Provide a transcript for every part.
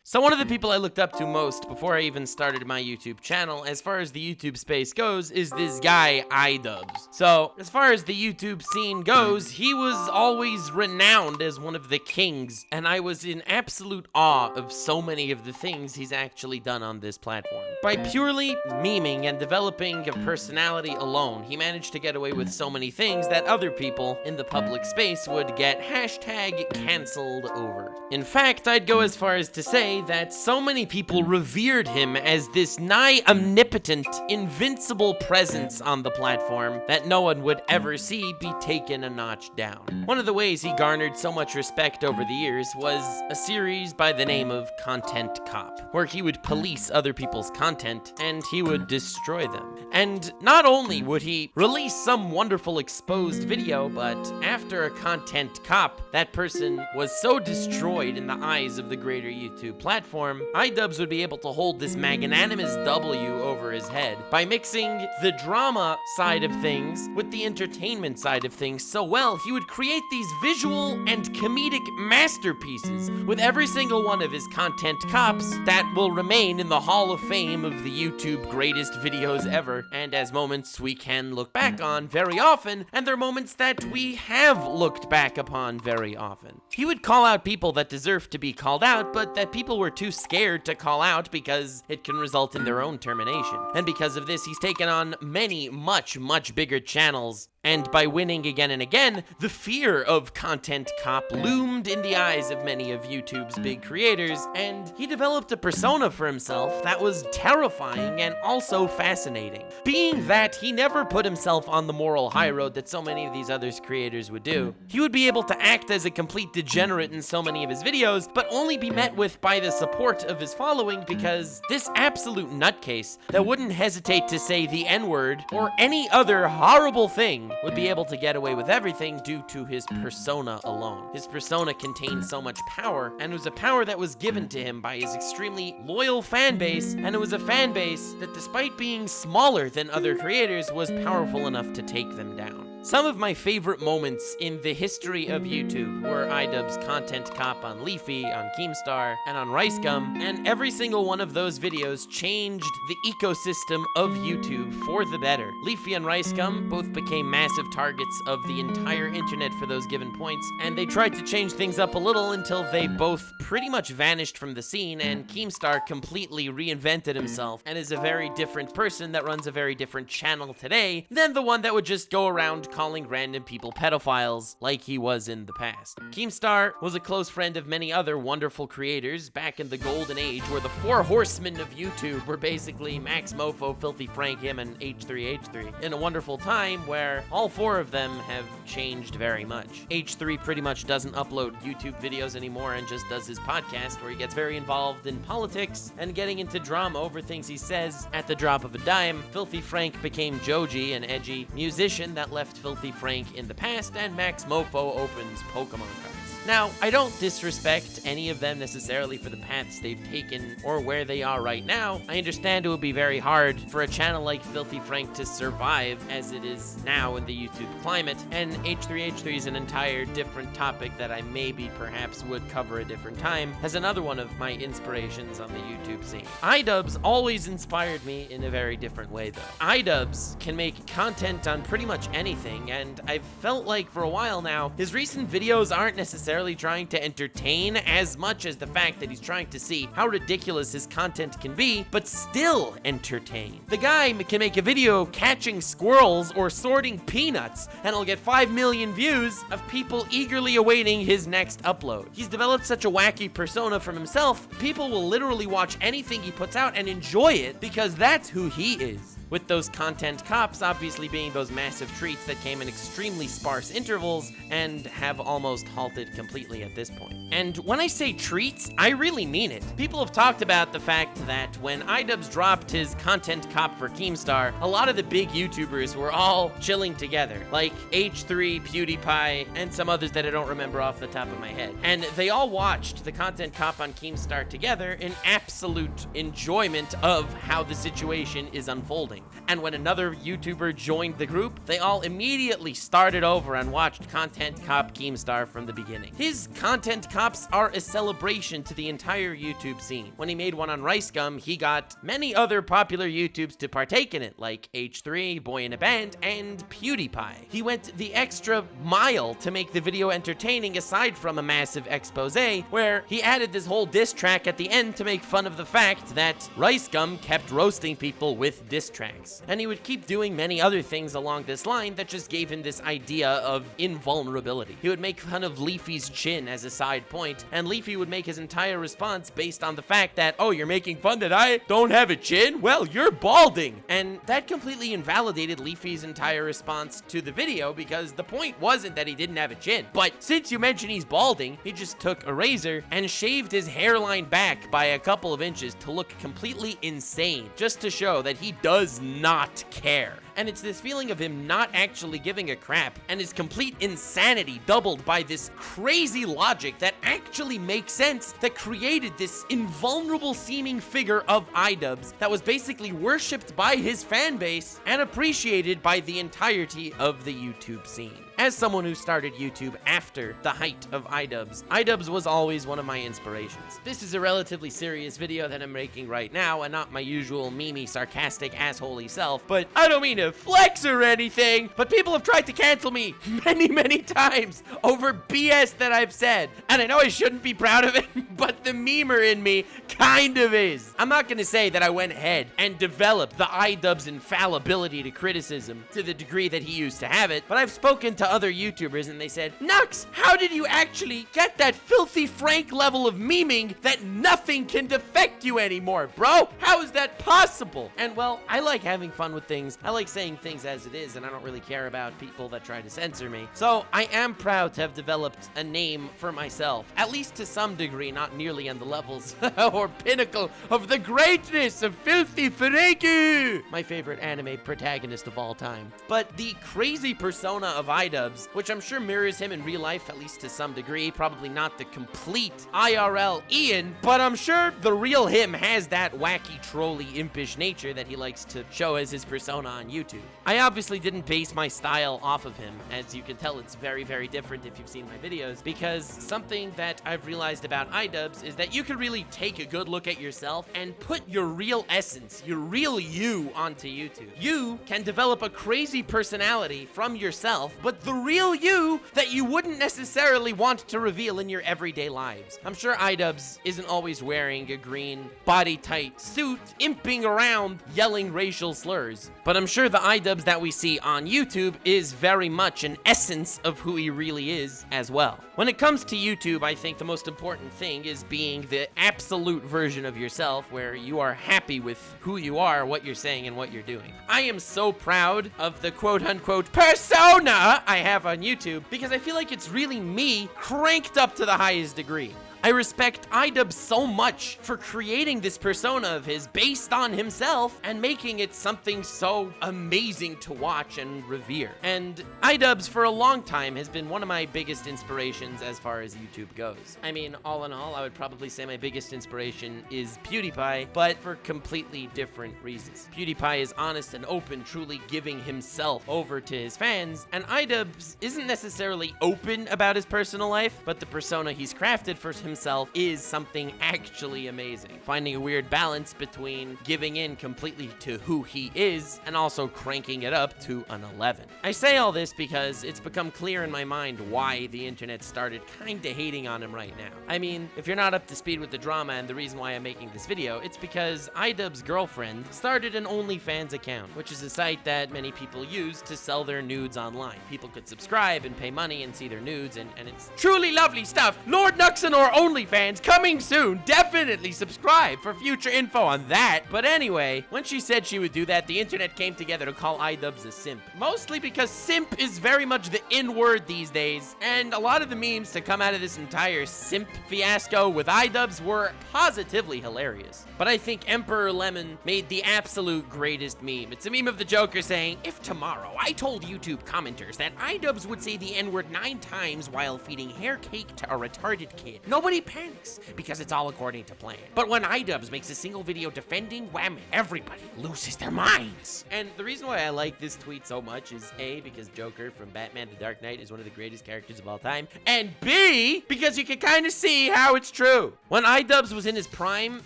So one of the people I looked up to most before I even started my YouTube channel, as far as the YouTube space goes, is this guy, iDubbbz. So, as far as the YouTube scene goes, he was always renowned as one of the kings, and I was in absolute awe of so many of the things he's actually done on this platform. By purely memeing and developing a personality alone, he managed to get away with so many things that other people in the public space would get hashtag canceled over. In fact, I'd go as far as to say that so many people revered him as this nigh omnipotent, invincible presence on the platform that no one would ever see be taken a notch down. One of the ways he garnered so much respect over the years was a series by the name of Content Cop, where he would police other people's content and he would destroy them. And not only would he release some wonderful exposed video, but after a content cop, that person was so destroyed in the eyes of the greater YouTube platform, iDubbbz would be able to hold this magnanimous W over his head by mixing the drama side of things with the entertainment side of things so well, he would create these visual and comedic masterpieces with every single one of his content cops that will remain in the Hall of Fame of the YouTube greatest videos ever, and as moments we can look back on very often, and they're moments that we have looked back upon very often. He would call out people that deserve to be called out, but that people were too scared to call out because it can result in their own termination. And because of this, he's taken on many much bigger channels. And by winning again and again, the fear of Content Cop loomed in the eyes of many of YouTube's big creators, and he developed a persona for himself that was terrifying and also fascinating. Being that he never put himself on the moral high road that so many of these other creators would do, he would be able to act as a complete degenerate in so many of his videos, but only be met with by the support of his following because this absolute nutcase that wouldn't hesitate to say the N-word or any other horrible thing would be able to get away with everything due to his persona alone. His persona contained so much power, and it was a power that was given to him by his extremely loyal fan base, and it was a fan base that, despite being smaller than other creators, was powerful enough to take them down. Some of my favorite moments in the history of YouTube were iDubbbz Content Cop on Leafy, on Keemstar, and on RiceGum, and every single one of those videos changed the ecosystem of YouTube for the better. Leafy and RiceGum both became massive targets of the entire internet for those given points, and they tried to change things up a little until they both pretty much vanished from the scene, and Keemstar completely reinvented himself and is a very different person that runs a very different channel today than the one that would just go around calling random people pedophiles like he was in the past. Keemstar was a close friend of many other wonderful creators back in the golden age where the four horsemen of YouTube were basically Max Mofo, Filthy Frank, him, and H3H3 in a wonderful time where all four of them have changed very much. H3 pretty much doesn't upload YouTube videos anymore and just does his podcast where he gets very involved in politics and getting into drama over things he says at the drop of a dime. Filthy Frank became Joji, an edgy musician that left Filthy Frank in the past, and Max Mofo opens Pokemon cards. Now, I don't disrespect any of them necessarily for the paths they've taken or where they are right now. I understand it would be very hard for a channel like Filthy Frank to survive as it is now in the YouTube climate, and H3H3 is an entire different topic that I maybe perhaps would cover a different time as another one of my inspirations on the YouTube scene. iDubbbz always inspired me in a very different way though. iDubbbz can make content on pretty much anything, and I've felt like for a while now, his recent videos aren't necessarily trying to entertain as much as the fact that he's trying to see how ridiculous his content can be, but still entertain. The guy can make a video catching squirrels or sorting peanuts, and it'll get 5 million views of people eagerly awaiting his next upload. He's developed such a wacky persona from himself, people will literally watch anything he puts out and enjoy it because that's who he is. With those content cops obviously being those massive treats that came in extremely sparse intervals and have almost halted completely at this point. And when I say treats, I really mean it. People have talked about the fact that when iDubbbz dropped his content cop for Keemstar, a lot of the big YouTubers were all chilling together, like H3, PewDiePie, and some others that I don't remember off the top of my head. And they all watched the content cop on Keemstar together in absolute enjoyment of how the situation is unfolding. nothing. And when another YouTuber joined the group, they all immediately started over and watched Content Cop Keemstar from the beginning. His Content Cops are a celebration to the entire YouTube scene. When he made one on Rice Gum, he got many other popular YouTubes to partake in it, like H3, Boy in a Band, and PewDiePie. He went the extra mile to make the video entertaining aside from a massive expose, where he added this whole diss track at the end to make fun of the fact that Rice Gum kept roasting people with diss tracks. And he would keep doing many other things along this line that just gave him this idea of invulnerability. He would make fun of Leafy's chin as a side point, and Leafy would make his entire response based on the fact that, oh, you're making fun that I don't have a chin? Well, you're balding. And that completely invalidated Leafy's entire response to the video, because the point wasn't that he didn't have a chin. But since you mentioned he's balding, he just took a razor and shaved his hairline back by a couple of inches to look completely insane, just to show that he does not care. And it's this feeling of him not actually giving a crap, and his complete insanity doubled by this crazy logic that actually makes sense, that created this invulnerable seeming figure of iDubbbz that was basically worshipped by his fan base and appreciated by the entirety of the YouTube scene. As someone who started YouTube after the height of iDubbbz was always one of my inspirations. This is a relatively serious video that I'm making right now, and not my usual memey, sarcastic, assholey self, but I don't mean to flex or anything, but people have tried to cancel me many times over BS that I've said, and I know I shouldn't be proud of it, but the memer in me kind of is. I'm not gonna say that I went ahead and developed the iDubbbz infallibility to criticism to the degree that he used to have it, but I've spoken to other YouTubers and they said, Nux, how did you actually get that filthy frank level of memeing that nothing can defect you anymore, bro? How is that possible? And well, I like having fun with things. I like saying things as it is, and I don't really care about people that try to censor me. So I am proud to have developed a name for myself, at least to some degree, not nearly on the levels or pinnacle of the greatness of Filthy Frankie, my favorite anime protagonist of all time. But the crazy persona of iDubbbz, which I'm sure mirrors him in real life, at least to some degree, probably not the complete IRL Ian, but I'm sure the real him has that wacky, trolly, impish nature that he likes to show as his persona on YouTube. I obviously didn't base my style off of him. As you can tell, it's very different if you've seen my videos, because something that I've realized about iDubbbz is that you can really take a good look at yourself and put your real essence, your real you, onto YouTube. You can develop a crazy personality from yourself, but the real you that you wouldn't necessarily want to reveal in your everyday lives. I'm sure iDubbbz isn't always wearing a green, body-tight suit, imping around, yelling racial slurs, but I'm sure the iDubbbz that we see on YouTube is very much an essence of who he really is as well. When it comes to YouTube, I think the most important thing is being the absolute version of yourself, where you are happy with who you are, what you're saying, and what you're doing. I am so proud of the quote-unquote persona I have on YouTube, because I feel like it's really me cranked up to the highest degree. I respect iDubbbz so much for creating this persona of his based on himself and making it something so amazing to watch and revere. And iDubbbz for a long time has been one of my biggest inspirations as far as YouTube goes. I mean, all in all, I would probably say my biggest inspiration is PewDiePie, but for completely different reasons. PewDiePie is honest and open, truly giving himself over to his fans, and iDubbbz isn't necessarily open about his personal life, but the persona he's crafted for himself is something actually amazing. Finding a weird balance between giving in completely to who he is and also cranking it up to an 11. I say all this because it's become clear in my mind why the internet started kinda hating on him right now. I mean, if you're not up to speed with the drama and the reason why I'm making this video, it's because iDubbbz's girlfriend started an OnlyFans account, which is a site that many people use to sell their nudes online. People could subscribe and pay money and see their nudes, and it's truly lovely stuff. Lord Nuxanor OnlyFans coming soon. Definitely subscribe for future info on that. But anyway, when she said she would do that, the internet came together to call iDubbbz a simp. Mostly because simp is very much the in-word these days, and a lot of the memes to come out of this entire simp fiasco with iDubbbz were positively hilarious. But I think Emperor Lemon made the absolute greatest meme. It's a meme of the Joker saying, "If tomorrow I told YouTube commenters that iDubbbz would say the N-word 9 times while feeding hair cake to a retarded kid, nobody Nobody panics because it's all according to plan. But when iDubbbz makes a single video defending Whammy, everybody loses their minds. And the reason why I like this tweet so much is A, because Joker from Batman The Dark Knight is one of the greatest characters of all time, and B, because you can kind of see how it's true. When iDubbbz was in his prime,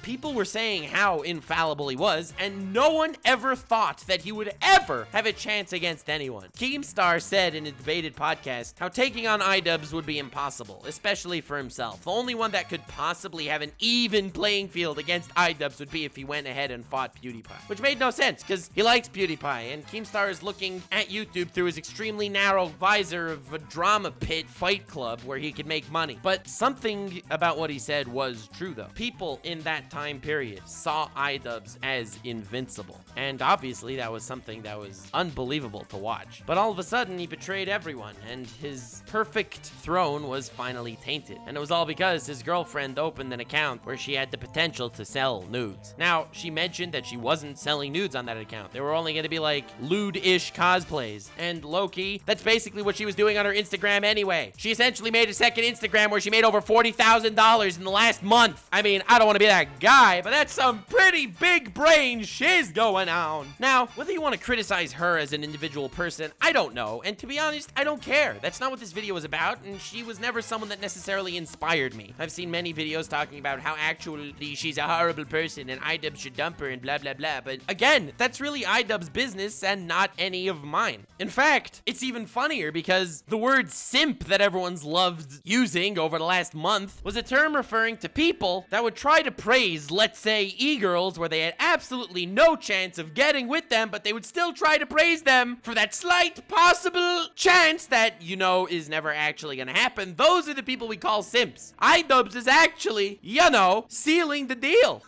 people were saying how infallible he was, and no one ever thought that he would ever have a chance against anyone. Keemstar said in a debated podcast how taking on iDubbbz would be impossible, especially for himself. The only one that could possibly have an even playing field against iDubbbz would be if he went ahead and fought PewDiePie, which made no sense because he likes PewDiePie, and Keemstar is looking at YouTube through his extremely narrow visor of a drama pit fight club where he could make money. But something about what he said was true though. People in that time period saw iDubbbz as invincible, and obviously that was something that was unbelievable to watch. But all of a sudden he betrayed everyone, and his perfect throne was finally tainted. And it was all because his girlfriend opened an account where she had the potential to sell nudes. Now, she mentioned that she wasn't selling nudes on that account. They were only going to be like lewd-ish cosplays. And low-key, that's basically what she was doing on her Instagram anyway. She essentially made a second Instagram where she made over $40,000 in the last month. I mean, I don't want to be that guy, but that's some pretty big brain shiz going on. Now, whether you want to criticize her as an individual person, I don't know. And to be honest, I don't care. That's not what this video was about, and she was never someone that necessarily inspired me. I've seen many videos talking about how actually she's a horrible person and iDubbbz should dump her and blah blah blah, but again, that's really iDubbbz's business and not any of mine. In fact, it's even funnier because the word simp that everyone's loved using over the last month was a term referring to people that would try to praise, let's say, e-girls where they had absolutely no chance of getting with them, but they would still try to praise them for that slight possible chance that, you know, is never actually gonna happen. Those are the people we call simps. iDubbbz is actually, you know, sealing the deal.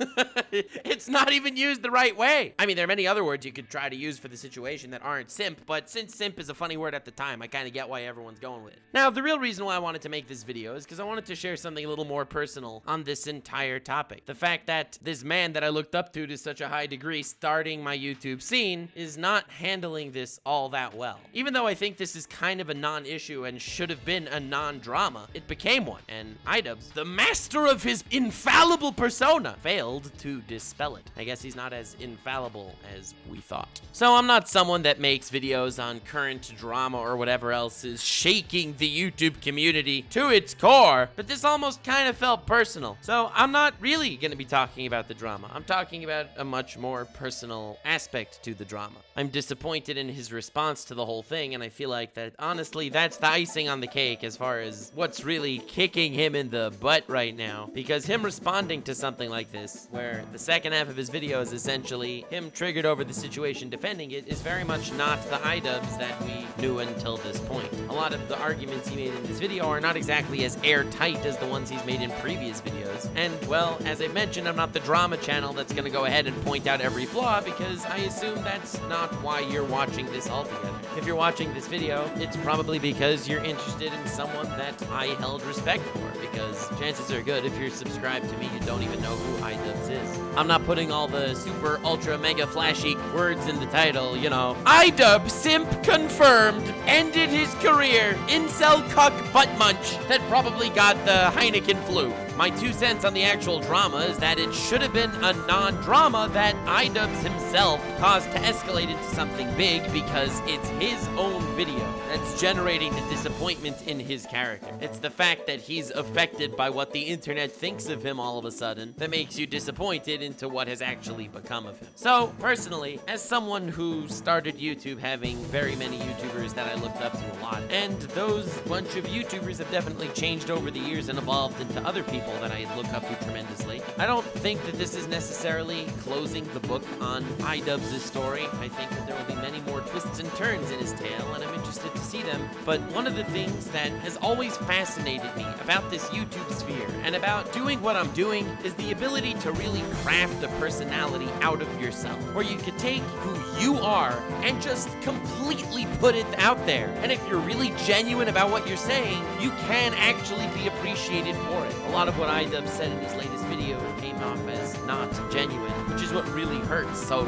It's not even used the right way. I mean, there are many other words you could try to use for the situation that aren't simp, but since simp is a funny word at the time, I kind of get why everyone's going with it. Now, the real reason why I wanted to make this video is because I wanted to share something a little more personal on this entire topic. The fact that this man that I looked up to such a high degree starting my YouTube scene is not handling this all that well. Even though I think this is kind of a non-issue and should have been a non-drama, it became one, and iDubbbz, the master of his infallible persona, failed to dispel it. I guess he's not as infallible as we thought. So I'm not someone that makes videos on current drama or whatever else is shaking the YouTube community to its core, but this almost kind of felt personal. So I'm not really going to be talking about the drama. I'm talking about a much more personal aspect to the drama. I'm disappointed in his response to the whole thing, and I feel like that honestly that's the icing on the cake as far as what's really kicking him in the butt right now, because him responding to something like this, where the second half of his video is essentially him triggered over the situation defending it, is very much not the iDubbbz that we knew until this point. A lot of the arguments he made in this video are not exactly as airtight as the ones he's made in previous videos, and well, as I mentioned, I'm not the drama channel that's gonna go ahead and point out every flaw, because I assume that's not why you're watching this altogether. If you're watching this video, it's probably because you're interested in someone that I held respect for, because chances are good if you're subscribed to me, you don't even know who iDubbbz is. I'm not putting all the super ultra mega flashy words in the title, you know. iDubbbz simp confirmed, ended his career, incel cuck butt munch that probably got the Heineken flu. My 2 cents on the actual drama is that it should have been a non-drama that iDubbbz himself caused to escalate into something big, because it's his own video that's generating the disappointment in his character. It's the fact that he's affected by what the internet thinks of him all of a sudden that makes you disappointed into what has actually become of him. So, personally, as someone who started YouTube having very many YouTubers that I looked up to a lot, and those bunch of YouTubers have definitely changed over the years and evolved into other people that I look up to tremendously, I don't think that this is necessarily closing the book on iDubbbz's story. I think that there will be many more twists and turns in his tale, and I'm interested to see them. But one of the things that has always fascinated me about this YouTube sphere and about doing what I'm doing is the ability to really craft a personality out of yourself, where you could take who you are and just completely put it out there. And if you're really genuine about what you're saying, you can actually be appreciated for it. A lot of what iDubbbz said in his latest video came off as not genuine, which is is what really hurts so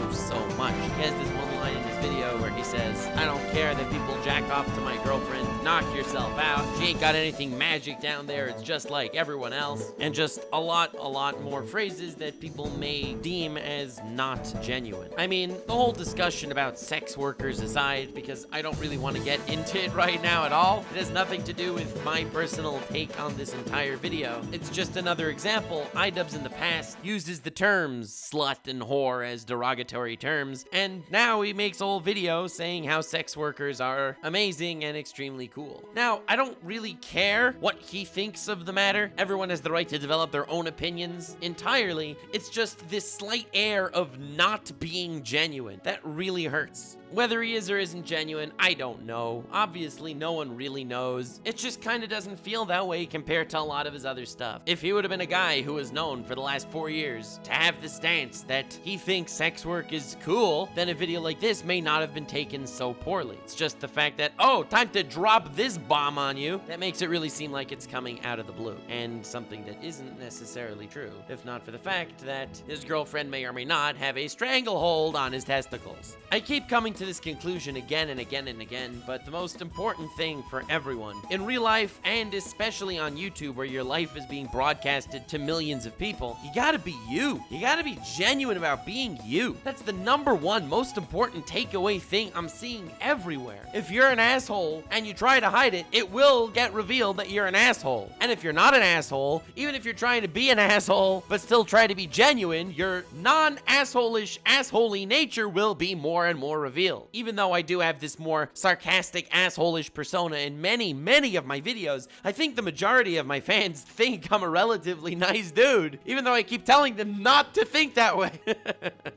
much. He has this one line in his video where he says, "I don't care that people jack off to my girlfriend. Knock yourself out. She ain't got anything magic down there. It's just like everyone else." And just a lot more phrases that people may deem as not genuine. I mean, the whole discussion about sex workers aside, because I don't really want to get into it right now at all. It has nothing to do with my personal take on this entire video. It's just another example. iDubbbz in the past uses the terms slut and whore as derogatory terms, and now he makes a whole video saying how sex workers are amazing and extremely cool. Now, I don't really care what he thinks of the matter. Everyone has the right to develop their own opinions entirely. It's just this slight air of not being genuine that really hurts. Whether he is or isn't genuine, I don't know. Obviously, no one really knows. It just kind of doesn't feel that way compared to a lot of his other stuff. If he would have been a guy who was known for the last 4 years to have the stance that he thinks sex work is cool, then a video like this may not have been taken so poorly. It's just the fact that, oh, time to drop this bomb on you, that makes it really seem like it's coming out of the blue, and something that isn't necessarily true, if not for the fact that his girlfriend may or may not have a stranglehold on his testicles. I keep coming to this conclusion again and again and again, but the most important thing for everyone, in real life and especially on YouTube where your life is being broadcasted to millions of people, you gotta be you. You gotta be genuine about being you. That's the number one most important takeaway thing I'm seeing everywhere. If you're an asshole and you try to hide it, it will get revealed that you're an asshole. And if you're not an asshole, even if you're trying to be an asshole but still try to be genuine, your non-asshole-ish, assholey nature will be more and more revealed. Even though I do have this more sarcastic, asshole-ish persona in many of my videos, I think the majority of my fans think I'm a relatively nice dude, even though I keep telling them not to think that way.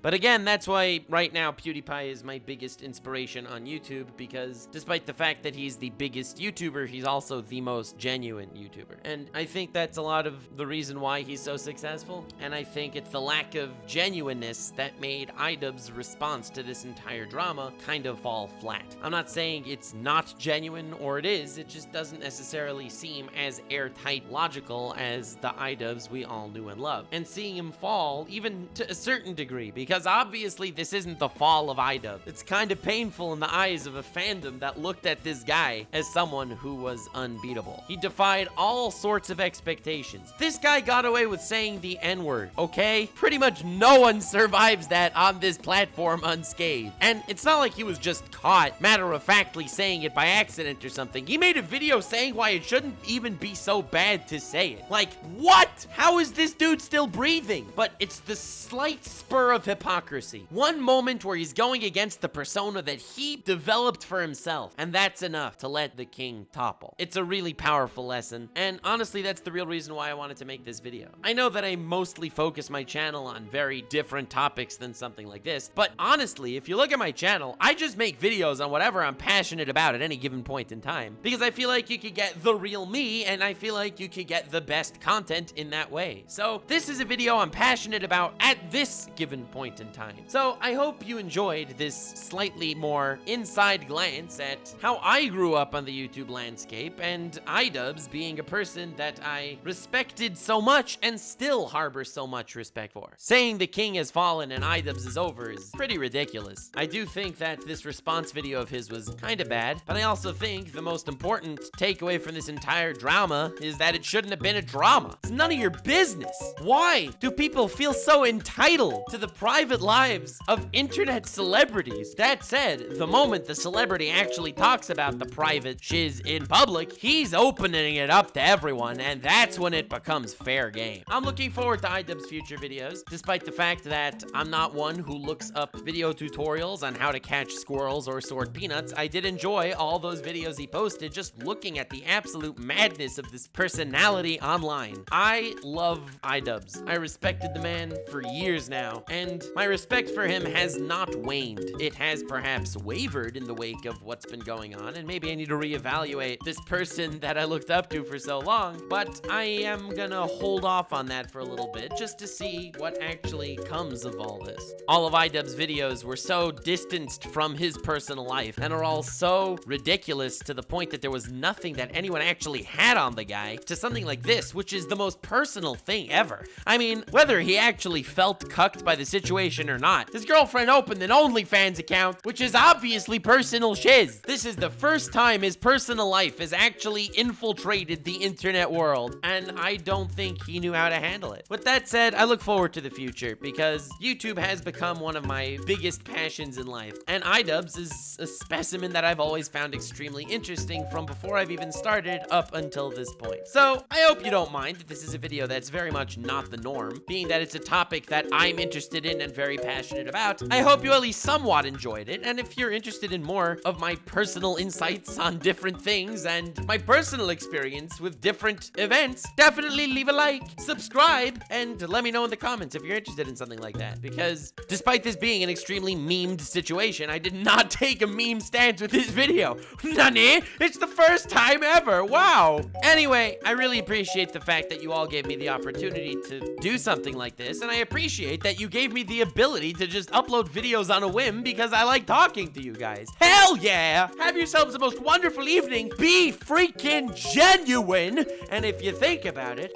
But again, that's why right now PewDiePie is my biggest inspiration on YouTube, because despite the fact that he's the biggest YouTuber, he's also the most genuine YouTuber. And I think that's a lot of the reason why he's so successful, and I think it's the lack of genuineness that made iDubbbz's response to this entire drama kind of fall flat. I'm not saying it's not genuine, or it is, it just doesn't necessarily seem as airtight logical as the iDubbbz we all knew and loved. And seeing him fall, even to a certain degree, because obviously this isn't the fall of iDubbbz. It's kind of painful in the eyes of a fandom that looked at this guy as someone who was unbeatable. He defied all sorts of expectations. This guy got away with saying the N-word, okay? Pretty much no one survives that on this platform unscathed. And it's not like he was just caught matter-of-factly saying it by accident or something. He made a video saying why it shouldn't even be so bad to say it. Like, what? How is this dude still breathing? But it's the slight spur of hypocrisy. One moment where he's going against the persona that he developed for himself, and that's enough to let the king topple. It's a really powerful lesson, and honestly, that's the real reason why I wanted to make this video. I know that I mostly focus my channel on very different topics than something like this, but honestly, if you look at my channel, I just make videos on whatever I'm passionate about at any given point in time, because I feel like you could get the real me, and I feel like you could get the best content in that way. So this is a video I'm passionate about at this given point in time. So I hope you enjoyed this slightly more inside glance at how I grew up on the YouTube landscape, and iDubbbz being a person that I respected so much and still harbor so much respect for. Saying the king has fallen and iDubbbz is over is pretty ridiculous. I do think that this response video of his was kind of bad, but I also think the most important takeaway from this entire drama is that it shouldn't have been a drama. It's none of your business. Why do people feel so entitled to the private lives of internet celebrities? That said, the moment the celebrity actually talks about the private shiz in public, he's opening it up to everyone, and that's when it becomes fair game. I'm looking forward to iDubbbz's future videos, despite the fact that I'm not one who looks up video tutorials on how to catch squirrels or sort peanuts. I did enjoy all those videos he posted, just looking at the absolute madness of this personality online. I love iDubbbz. I respected the man for years now, and my respect for him has not waned. It has perhaps wavered in the wake of what's been going on, and maybe I need to reevaluate this person that I looked up to for so long, but I am gonna hold off on that for a little bit just to see what actually comes of all this. All of iDubbbz's videos were so distanced from his personal life and are all so ridiculous to the point that there was nothing that anyone actually had on the guy, to something like this, which is the most personal thing ever. I mean, whether he actually felt cucked by the situation or not. His girlfriend opened an OnlyFans account, which is obviously personal shiz. This is the first time his personal life has actually infiltrated the internet world, and I don't think he knew how to handle it. With that said, I look forward to the future because YouTube has become one of my biggest passions in life, and iDubbbz is a specimen that I've always found extremely interesting from before I've even started up until this point. So I hope you don't mind that this is a video that's very much not the norm, being that it's a topic that I'm interested in and very passionate about. I hope you at least somewhat enjoyed it, and if you're interested in more of my personal insights on different things and my personal experience with different events, definitely leave a like, subscribe, and let me know in the comments if you're interested in something like that, because despite this being an extremely memed situation, I did not take a meme stance with this video. Nani? It's the first time ever. Wow. Anyway, I really appreciate the fact that you all gave me the opportunity to do something like this, and I appreciate that you gave me the ability to just upload videos on a whim because I like talking to you guys. Hell yeah! Have yourselves the most wonderful evening. Be freaking genuine. And if you think about it,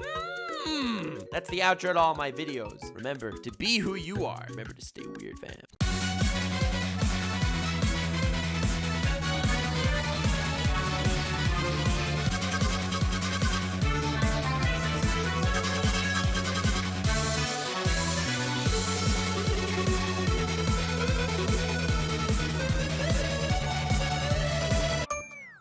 that's the outro to all my videos. Remember to be who you are. Remember to stay weird, fam.